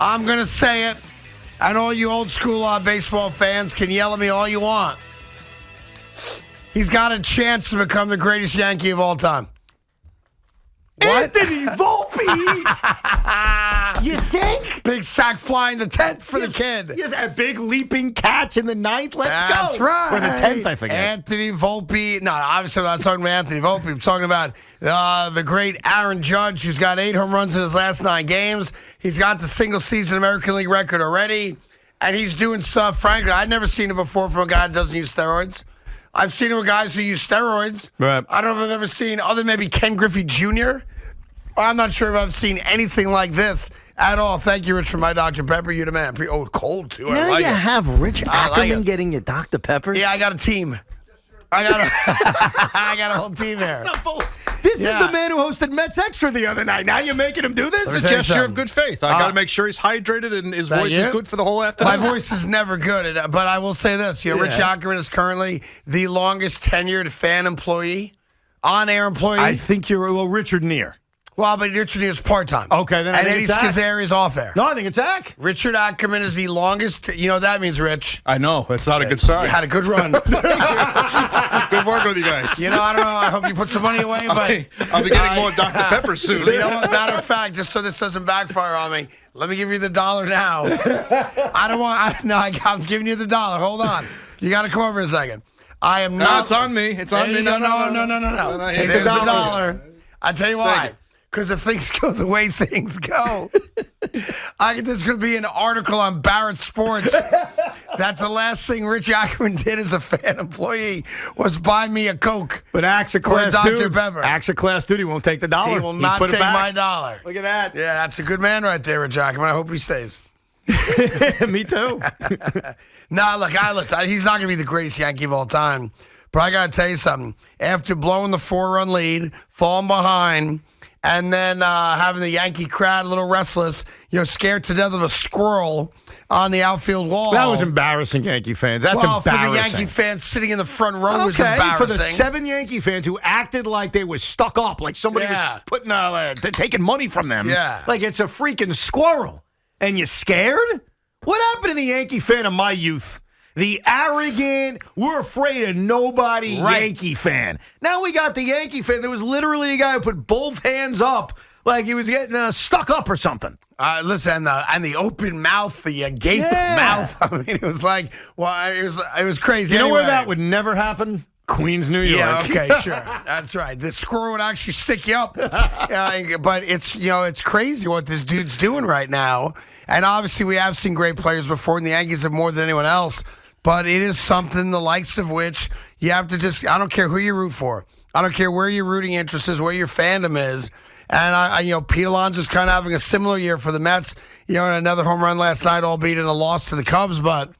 I'm going to say it, and all you old school baseball fans can yell at me all you want. He's got a chance to become the greatest Yankee of all time. What? Anthony Volpe! You think? Big sack fly in the 10th for the kid. Yeah, that big leaping catch in the 9th. Let's That's go. right. Or the 10th, I forget. Anthony Volpe. No, obviously I'm not talking about Anthony Volpe. I'm talking about the great Aaron Judge, who's got 8 home runs in his last 9 games. He's got the single-season American League record already, and he's doing stuff, frankly, I'd never seen it before from a guy that doesn't use steroids. I've seen it with guys who use steroids. Right. I don't know if I've ever seen, other than maybe Ken Griffey Jr., I'm not sure if I've seen anything like this at all. Thank you, Rich, for my Dr. Pepper. You the man. Oh, cold, too. I Now like you it. have Rich I like Ackerman it. getting you Dr. Pepper. Yeah, I got a team. I got a whole team here. This Yeah. is the man who hosted Mets Extra the other night. Now you're making him do this? Let me It's a tell you gesture of something. good faith. I got to make sure he's hydrated and his Thank voice you. is good for the whole My afternoon. voice is never good, but I will say this. Rich Ackerman is currently the longest tenured fan employee, on-air employee. I think you're, Richard Neer. Well, but Richard is part-time. Okay, then I and think Eddie it's Ack. Schizzeri is off-air. No, I think it's Ack. Richard Ackerman is the longest. You know what that means, Rich? I know. That's not a good sign. You had a good run. Good work with you guys. You know, I don't know. I hope you put some money away, but I'll be getting more Dr. Pepper soon. You know what? Matter of fact, just so this doesn't backfire on me, let me give you the $1 now. I'm giving you the $1. Hold on. You got to come over a second. I am No, not. it's on me. It's on me. No. Take There's the $1. $1. I'll tell you why. Because if things go the way things go, there's going to be an article on Barrett Sports that the last thing Rich Ackerman did as a fan employee was buy me a Coke. But Ack's a Or class Dr. dude. Pepper. Ack's a class dude. He won't take the $1. He will not put it take back. my $1. Look at that. Yeah, that's a good man right there, Rich Ackerman. I hope he stays. Me too. No, look, he's not going to be the greatest Yankee of all time. But I got to tell you something. After blowing the 4-run lead, falling behind, and then having the Yankee crowd a little restless, scared to death of a squirrel on the outfield wall. That was embarrassing, Yankee fans. That's well, embarrassing. for the Yankee fans sitting in the front row was Okay, embarrassing. for the 7 Yankee fans who acted like they were stuck up, like somebody Yeah. was putting, taking money from them. Yeah. Like it's a freaking squirrel. And you're scared? What happened to the Yankee fan of my youth? The arrogant, we're afraid of nobody Yankee fan. Now we got the Yankee fan. There was literally a guy who put both hands up like he was getting stuck up or something. Listen, and the open mouth, the agape mouth. I mean, it was like, it was crazy. You know where Anyway. that would never happen? Queens, New York. Yeah, okay, sure. That's right. The squirrel would actually stick you up. But it's crazy what this dude's doing right now. And obviously we have seen great players before, and the Yankees have more than anyone else. But it is something the likes of which you have to I don't care who you root for. I don't care where your rooting interest is, where your fandom is. And, Pete Alonso's kind of having a similar year for the Mets. Another home run last night, albeit in a loss to the Cubs. But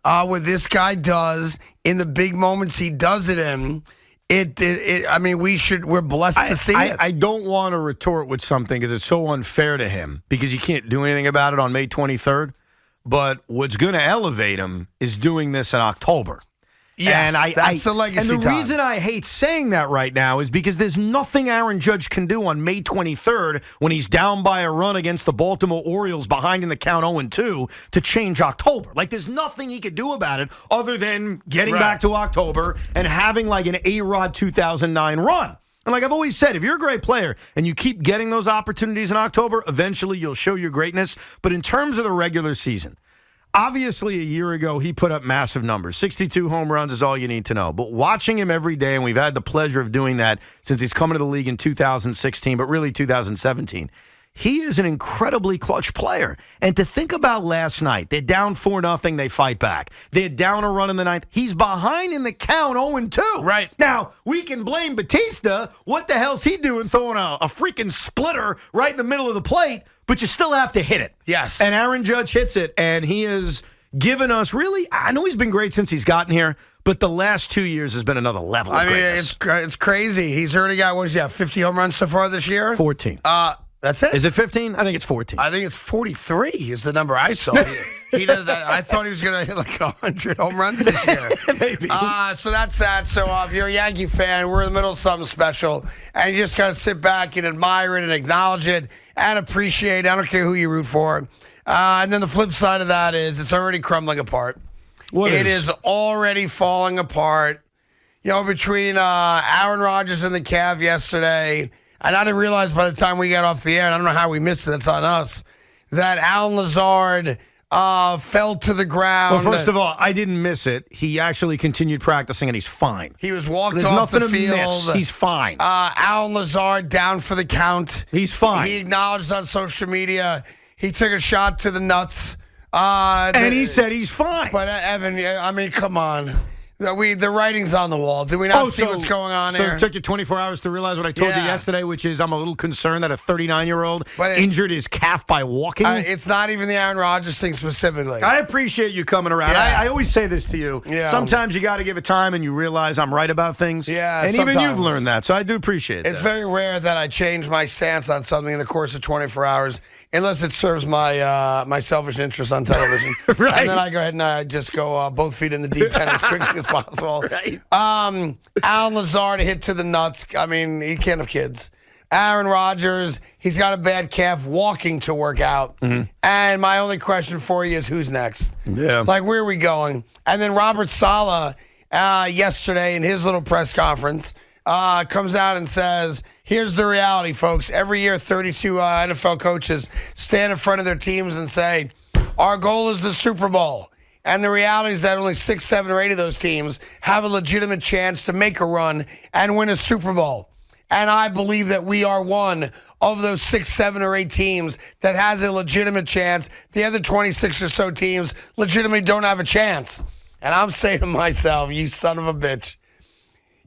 what this guy does in the big moments he does it in, we're blessed to see it. I don't want to retort with something because it's so unfair to him because you can't do anything about it on May 23rd. But what's going to elevate him is doing this in October. Yes, and that's the legacy And the time. reason I hate saying that right now is because there's nothing Aaron Judge can do on May 23rd when he's down by a run against the Baltimore Orioles behind in the count 0-2 to change October. Like, there's nothing he could do about it other than getting back to October and having like an A-Rod 2009 run. And like I've always said, if you're a great player and you keep getting those opportunities in October, eventually you'll show your greatness. But in terms of the regular season, obviously, a year ago, he put up massive numbers. 62 home runs is all you need to know. But watching him every day, and we've had the pleasure of doing that since he's come into the league in 2016, but really 2017, he is an incredibly clutch player. And to think about last night, they're down 4-0, they fight back. They're down a run in the ninth. He's behind in the count 0-2. Right. Now, we can blame Batista. What the hell's he doing throwing a freaking splitter right in the middle of the plate? But you still have to hit it. Yes. And Aaron Judge hits it, and he has given us really, I know he's been great since he's gotten here, but the last 2 years has been another level of greatness. It's crazy. He's already got, 50 home runs so far this year? 14. That's it? Is it 15? I think it's 14. I think it's 43 is the number I saw. He does that. I thought he was going to hit like 100 home runs this year. Maybe. So that's that. So if you're a Yankee fan, we're in the middle of something special, and you just got to sit back and admire it and acknowledge it and appreciate it. I don't care who you root for. And then the flip side of that is it's already crumbling apart. It is already falling apart. You know, between Aaron Rodgers and the Cavs yesterday, and I didn't realize by the time we got off the air, and I don't know how we missed it, that's on us, that Alan Lazard fell to the ground. Well, first of all, I didn't miss it. He actually continued practicing, and he's fine. He was walked There's off the nothing to field. miss. He's fine. Alan Lazard down for the count. He's fine. He acknowledged on social media he took a shot to the nuts. And he said he's fine. But Evan, I mean, come on. The writing's on the wall. Do we not see what's going on so here? it took you 24 hours to realize what I told you yesterday, which is I'm a little concerned that a 39-year-old injured his calf by walking. It's not even the Aaron Rodgers thing specifically. I appreciate you coming around. Yeah. I always say this to you. Yeah. Sometimes you got to give it time and you realize I'm right about things. Yeah, and even sometimes. you've learned that, so I do appreciate it. It's very rare that I change my stance on something in the course of 24 hours, unless it serves my my selfish interest on television. Right. And then I go ahead and I just go both feet in the deep end as quickly as possible. Right. Alan Lazard hit to the nuts. I mean, he can't have kids. Aaron Rodgers, he's got a bad calf walking to work out. Mm-hmm. And my only question for you is who's next? Yeah. Like, where are we going? And then Robert Saleh yesterday in his little press conference comes out and says, here's the reality, folks. Every year, 32 NFL coaches stand in front of their teams and say, our goal is the Super Bowl. And the reality is that only 6, 7, or 8 of those teams have a legitimate chance to make a run and win a Super Bowl. And I believe that we are one of those 6, 7, or 8 teams that has a legitimate chance. The other 26 or so teams legitimately don't have a chance. And I'm saying to myself, you son of a bitch,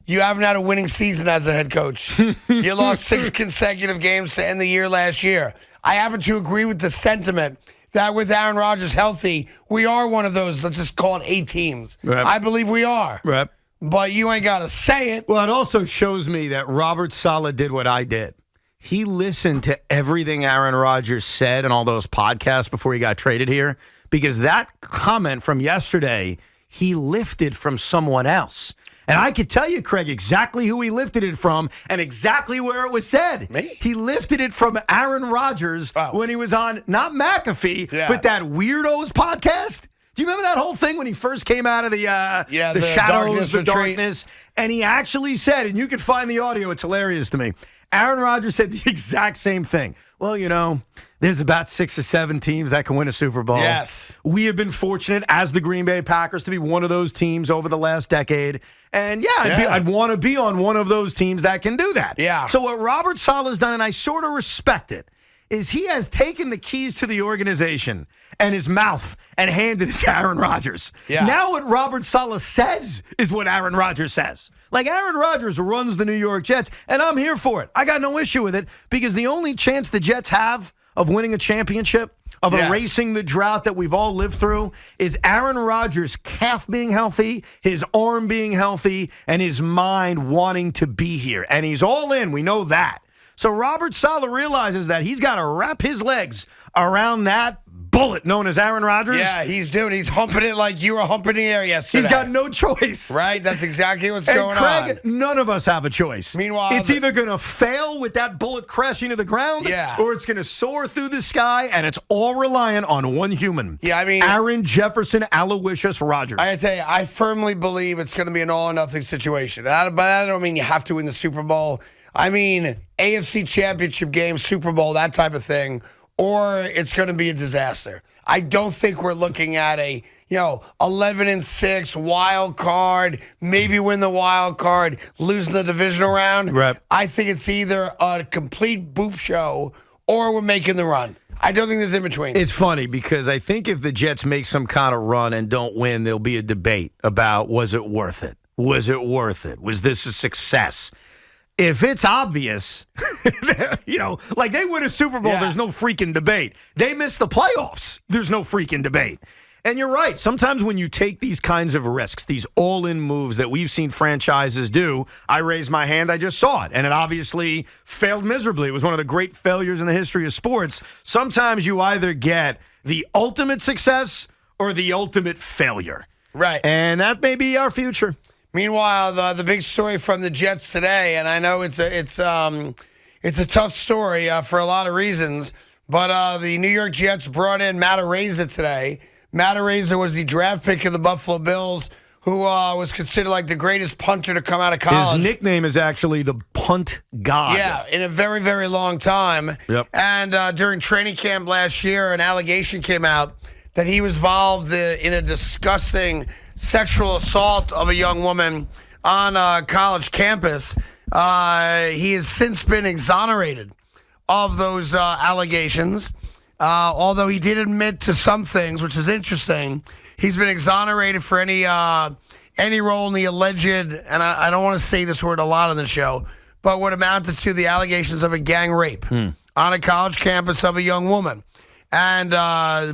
you haven't had a winning season as a head coach. You lost 6 consecutive games to end the year last year. I happen to agree with the sentiment that with Aaron Rodgers healthy, we are one of those, let's just call it 8 teams. Right. I believe we are. Right. But you ain't got to say it. Well, it also shows me that Robert Saleh did what I did. He listened to everything Aaron Rodgers said in all those podcasts before he got traded here, because that comment from yesterday, he lifted from someone else. And I could tell you, Craig, exactly who he lifted it from and exactly where it was said. Me? He lifted it from Aaron Rodgers when he was on, not McAfee, but that Weirdos podcast. Do you remember that whole thing when he first came out of the shadows, the darkness? And he actually said, and you can find the audio, it's hilarious to me. Aaron Rodgers said the exact same thing. Well, you know, there's about 6 or 7 teams that can win a Super Bowl. Yes. We have been fortunate as the Green Bay Packers to be one of those teams over the last decade. And I'd want to be on one of those teams that can do that. Yeah. So what Robert Saleh has done, and I sort of respect it, is he has taken the keys to the organization and his mouth and handed it to Aaron Rodgers. Yeah. Now what Robert Saleh says is what Aaron Rodgers says. Like, Aaron Rodgers runs the New York Jets, and I'm here for it. I got no issue with it, because the only chance the Jets have of winning a championship, of erasing the drought that we've all lived through, is Aaron Rodgers' calf being healthy, his arm being healthy, and his mind wanting to be here. And he's all in. We know that. So Robert Saleh realizes that he's got to wrap his legs around that bullet known as Aaron Rodgers. Yeah, he's humping it like you were humping the air yesterday. He's got no choice. Right? That's exactly what's going on. And Craig, none of us have a choice. Meanwhile, it's either going to fail with that bullet crashing to the ground, or it's going to soar through the sky, and it's all reliant on one human. Yeah, I mean, Aaron Jefferson Aloysius Rodgers. I tell you, I firmly believe it's going to be an all-or-nothing situation. By that, I don't mean you have to win the Super Bowl. I mean AFC Championship game, Super Bowl, that type of thing, or it's going to be a disaster. I don't think we're looking at a 11-6 wild card, maybe win the wild card, losing the divisional round. Right. I think it's either a complete boop show or we're making the run. I don't think there's in between. It's funny because I think if the Jets make some kind of run and don't win, there'll be a debate about, was it worth it? Was it worth it? Was this a success? If it's obvious, like they win a Super Bowl, there's no freaking debate. They miss the playoffs, there's no freaking debate. And you're right. Sometimes when you take these kinds of risks, these all-in moves that we've seen franchises do, I raised my hand, I just saw it, and it obviously failed miserably. It was one of the great failures in the history of sports. Sometimes you either get the ultimate success or the ultimate failure. Right. And that may be our future. Meanwhile, the big story from the Jets today, and I know it's a tough story for a lot of reasons, But the New York Jets brought in Matt Araiza today. Matt Araiza was the draft pick of the Buffalo Bills, who was considered like the greatest punter to come out of college. His nickname is actually the Punt God. Yeah, in a very, very long time. Yep. And during training camp last year, an allegation came out that he was involved in a disgusting sexual assault of a young woman on a college campus. He has since been exonerated of those allegations, although he did admit to some things, which is interesting. He's been exonerated for any role in the alleged, and I don't want to say this word a lot on the show, but what amounted to the allegations of a gang rape on a college campus of a young woman. And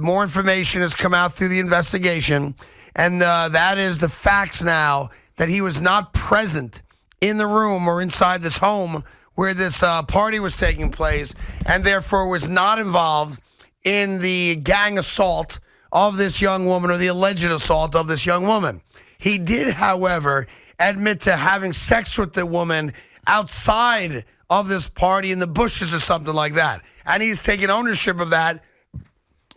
more information has come out through the investigation, and that is the facts now that he was not present in the room or inside this home where this party was taking place, and therefore was not involved in the gang assault of this young woman or the alleged assault of this young woman. He did, however, admit to having sex with the woman outside of this party in the bushes or something like that. And he's taken ownership of that,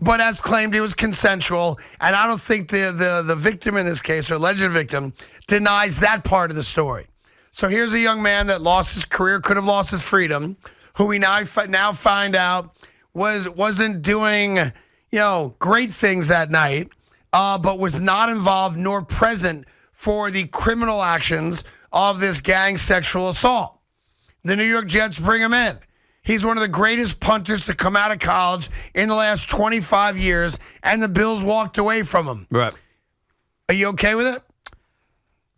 but has claimed it was consensual. And I don't think the victim in this case, or alleged victim, denies that part of the story. So here's a young man that lost his career, could have lost his freedom, who we now find out wasn't doing great things that night, but was not involved nor present for the criminal actions of this gang sexual assault. The New York Jets bring him in. He's one of the greatest punters to come out of college in the last 25 years, and the Bills walked away from him. Right. Are you okay with it?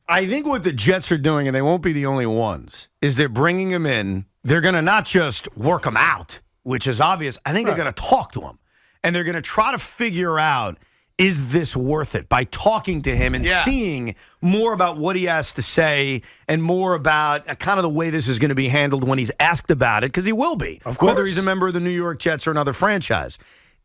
I think what the Jets are doing, and they won't be the only ones, is they're bringing him in. They're going to not just work him out, which is obvious. I think they're going to talk to him. And they're going to try to figure out, is this worth it? By talking to him and seeing more about what he has to say and more about kind of the way this is going to be handled when he's asked about it, because he will be. Of course. Whether he's a member of the New York Jets or another franchise.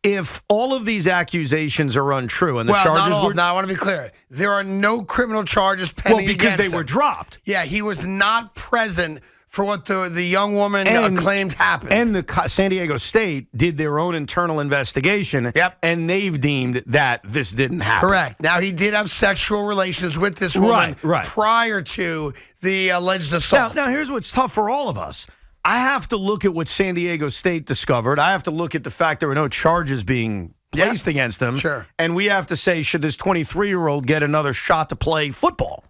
If all of these accusations are untrue and the charges not all. were... Now, I want to be clear. There are no criminal charges pending because against they were him. dropped. Yeah, he was not present for what the young woman claimed happened. And the San Diego State did their own internal investigation. Yep. And they've deemed that this didn't happen. Correct. Now, he did have sexual relations with this woman Right. prior to the alleged assault. Now, here's what's tough for all of us. I have to look at what San Diego State discovered. I have to look at the fact there were no charges being placed against them. Sure. And we have to say, should this 23-year-old get another shot to play football?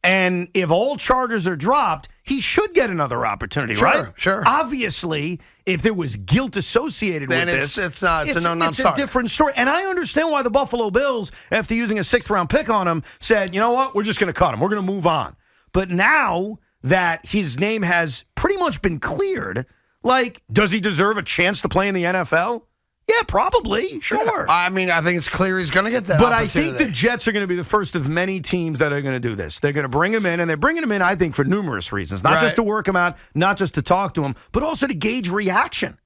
And if all charges are dropped, he should get another opportunity, right? Sure. Obviously, if there was guilt associated Then with it's this, a it's a different story. And I understand why the Buffalo Bills, after using a 6th-round pick on him, said, you know what, we're just going to cut him. We're going to move on. But now that his name has pretty much been cleared, like, does he deserve a chance to play in the NFL? Yeah, probably. Sure. I mean, I think it's clear he's going to get that But I opportunity. think the Jets are going to be the first of many teams that are going to do this. They're going to bring him in, and they're bringing him in, I think, for numerous reasons. Not just to work him out, not just to talk to him, but also to gauge reaction.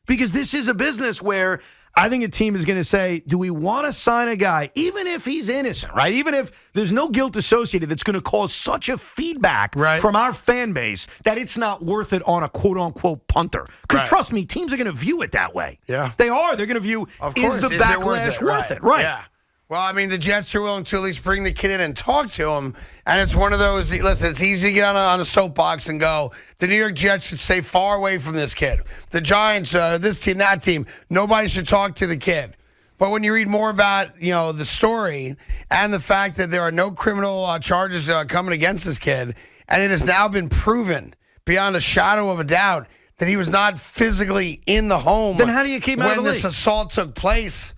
Because this is a business where I think a team is going to say, do we want to sign a guy, even if he's innocent, right? Even if there's no guilt associated, that's going to cause such a feedback from our fan base that it's not worth it on a quote-unquote punter. Because trust me, teams are going to view it that way. Yeah. They are. They're going to view, is the backlash worth it? Right. Yeah. Well, I mean, the Jets are willing to at least bring the kid in and talk to him. And it's one of those, listen, it's easy to get on a soapbox and go, the New York Jets should stay far away from this kid. The Giants, this team, that team, nobody should talk to the kid. But when you read more about, the story and the fact that there are no criminal charges coming against this kid, and it has now been proven beyond a shadow of a doubt that he was not physically in the home. Then how do you keep him out of the when league? this assault took place?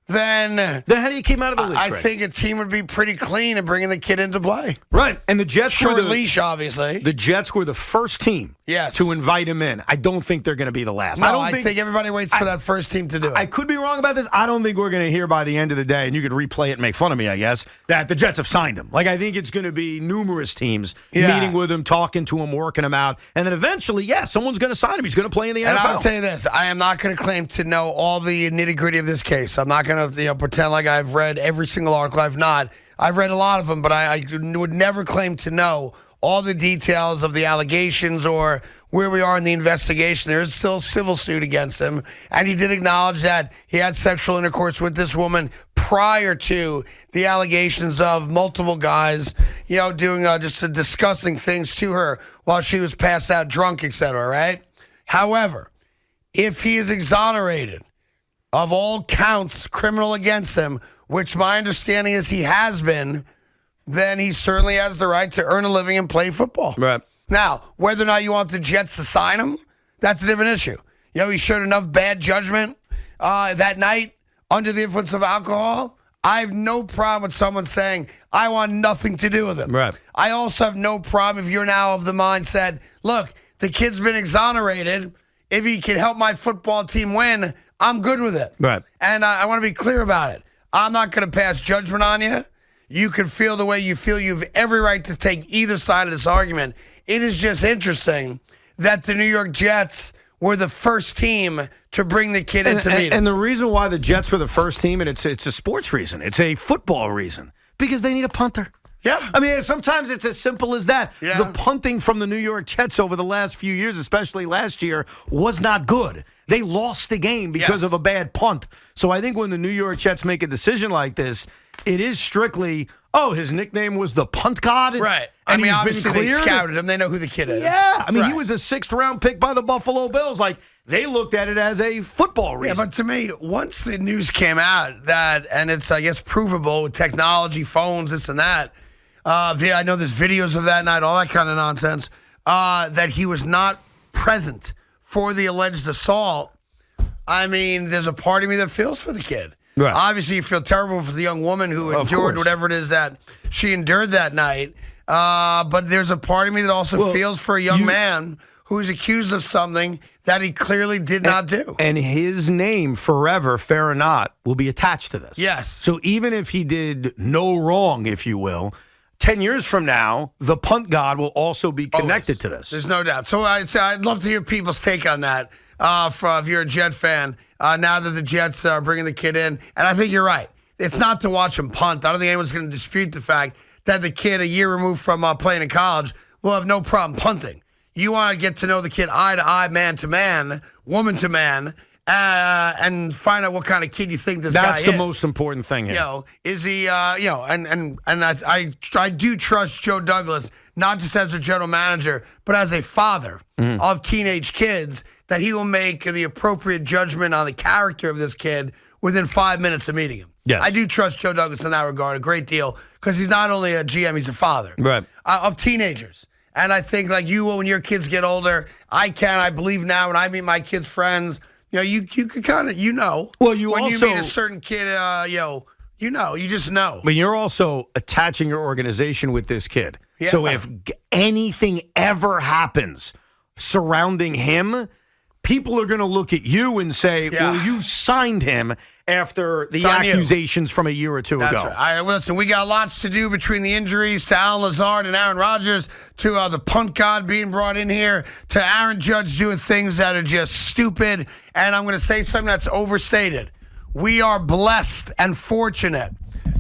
Then how do you keep him out of the league? I think a team would be pretty clean in bringing the kid into play. Right. And the Jets Short leash, obviously. The Jets were the first team to invite him in. I don't think they're going to be the last. No, I think everybody waits for that first team to do it. I could be wrong about this. I don't think we're going to hear by the end of the day, and you could replay it and make fun of me, I guess, that the Jets have signed him. Like, I think it's going to be numerous teams meeting with him, talking to him, working him out. And then eventually, someone's going to sign him. He's going to play in the NFL. And I'll tell you this. I am not going to claim to know all the nitty-gritty of this case. I'm not going to pretend like I've read every single article. I've not. I've read a lot of them, but I would never claim to know all the details of the allegations or where we are in the investigation. There is still a civil suit against him. And he did acknowledge that he had sexual intercourse with this woman prior to the allegations of multiple guys, doing just disgusting things to her while she was passed out drunk, etc., right? However, if he is exonerated of all counts criminal against him, which my understanding is he has been, then he certainly has the right to earn a living and play football. Right. Now, whether or not you want the Jets to sign him, that's a different issue. He showed enough bad judgment that night under the influence of alcohol. I have no problem with someone saying, I want nothing to do with him. Right. I also have no problem if you're now of the mindset, look, the kid's been exonerated. If he can help my football team win, I'm good with it. Right. And I want to be clear about it. I'm not going to pass judgment on you. You can feel the way you feel. You have every right to take either side of this argument. It is just interesting that the New York Jets were the first team to bring the kid in to meet him. And the reason why the Jets were the first team, and it's a sports reason. It's a football reason. Because they need a punter. Yeah. I mean, sometimes it's as simple as that. Yeah. The punting from the New York Jets over the last few years, especially last year, was not good. They lost the game because of a bad punt. So I think when the New York Jets make a decision like this, it is strictly, his nickname was the punt god? Right. And he's obviously been cleared? they scouted him. They know who the kid is. Yeah. I mean, he Right. was a 6th-round pick by the Buffalo Bills. Like, they looked at it as a football reason. Yeah, but to me, once the news came out and it's, I guess, provable with technology, phones, this and that, I know there's videos of that night, all that kind of nonsense, that he was not present for the alleged assault. I mean, there's a part of me that feels for the kid. Right. Obviously, you feel terrible for the young woman who Of endured course. whatever it is that she endured that night. But there's a part of me that also feels for a young man who's accused of something that he clearly did not do. And his name forever, fair or not, will be attached to this. Yes. So even if he did no wrong, if you will, 10 years from now, the punt god will also be connected to this. There's no doubt. So I'd love to hear people's take on that. If you're a Jet fan, now that the Jets are bringing the kid in, and I think you're right. It's not to watch him punt. I don't think anyone's going to dispute the fact that the kid, a year removed from playing in college, will have no problem punting. You want to get to know the kid eye to eye, man to man, woman to man, and find out what kind of kid you think this guy is. That's the most important thing here. Is he, and I do trust Joe Douglas, not just as a general manager, but as a father of teenage kids, that he will make the appropriate judgment on the character of this kid within 5 minutes of meeting him. Yes. I do trust Joe Douglas in that regard a great deal because he's not only a GM, he's a father of teenagers. And I think like you, when your kids get older, I believe now when I meet my kids' friends, you could kind of, Well, you when also, you meet a certain kid, you just know. But you're also attaching your organization with this kid. Yeah. So if anything ever happens surrounding him, people are going to look at you and say, well, you signed him after the accusations from a year or two ago. Right. All right, listen, we got lots to do between the injuries to Alan Lazard and Aaron Rodgers, to the punt god being brought in here, to Aaron Judge doing things that are just stupid. And I'm going to say something that's overstated. We are blessed and fortunate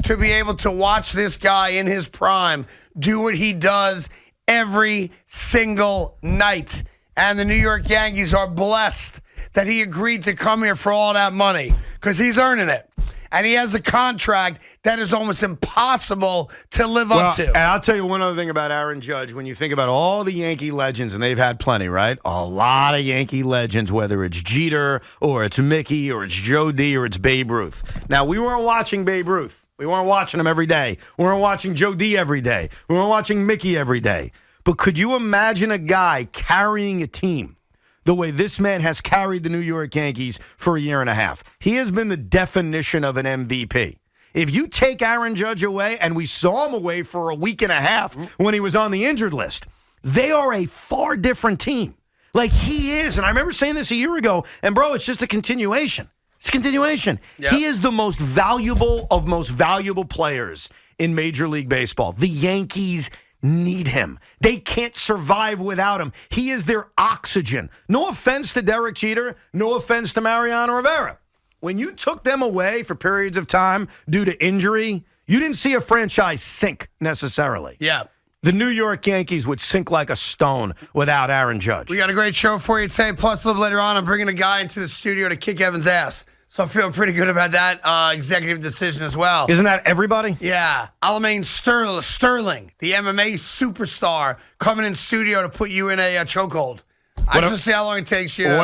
to be able to watch this guy in his prime do what he does every single night. And the New York Yankees are blessed that he agreed to come here for all that money because he's earning it. And he has a contract that is almost impossible to live up to. And I'll tell you one other thing about Aaron Judge. When you think about all the Yankee legends, and they've had plenty, right? A lot of Yankee legends, whether it's Jeter or it's Mickey or it's Joe D or it's Babe Ruth. Now, we weren't watching Babe Ruth. We weren't watching him every day. We weren't watching Joe D every day. We weren't watching Mickey every day. But could you imagine a guy carrying a team the way this man has carried the New York Yankees for a year and a half? He has been the definition of an MVP. If you take Aaron Judge away, and we saw him away for a week and a half when he was on the injured list, they are a far different team. Like he is, and I remember saying this a year ago, and bro, it's just a continuation. It's a continuation. Yep. He is the most valuable of most valuable players in Major League Baseball. The Yankees need him. They can't survive without him. He is their oxygen. No offense to Derek Jeter, no offense to Mariano Rivera. When you took them away for periods of time due to injury, you didn't see a franchise sink necessarily. Yeah. The New York Yankees would sink like a stone without Aaron Judge. We got a great show for you today. Plus, a little later on, I'm bringing a guy into the studio to kick Evan's ass. So I'm feeling pretty good about that executive decision as well. Isn't that everybody? Yeah. Aljamain Sterling, the MMA superstar, coming in studio to put you in a chokehold. I just see how long it takes you to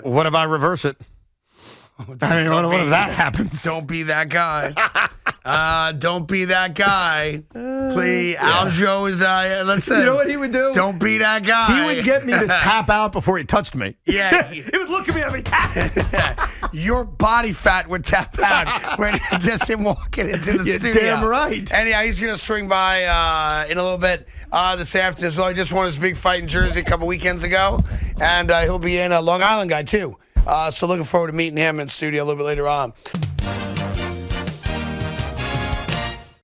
What if I reverse it? I mean, what if that happens? Don't be that guy. Don't be that guy. Please, Aljo is. Listen. You know what he would do? Don't be that guy. He would get me to tap out before he touched me. Yeah. He would look at me and I'd be tap. Your body fat would tap out when just him walking into the You're studio. damn right. Anyhow, he's going to swing by in a little bit this afternoon as well. He just won his big fight in Jersey a couple weekends ago, and he'll be in a Long Island guy too. So looking forward to meeting him in studio a little bit later on.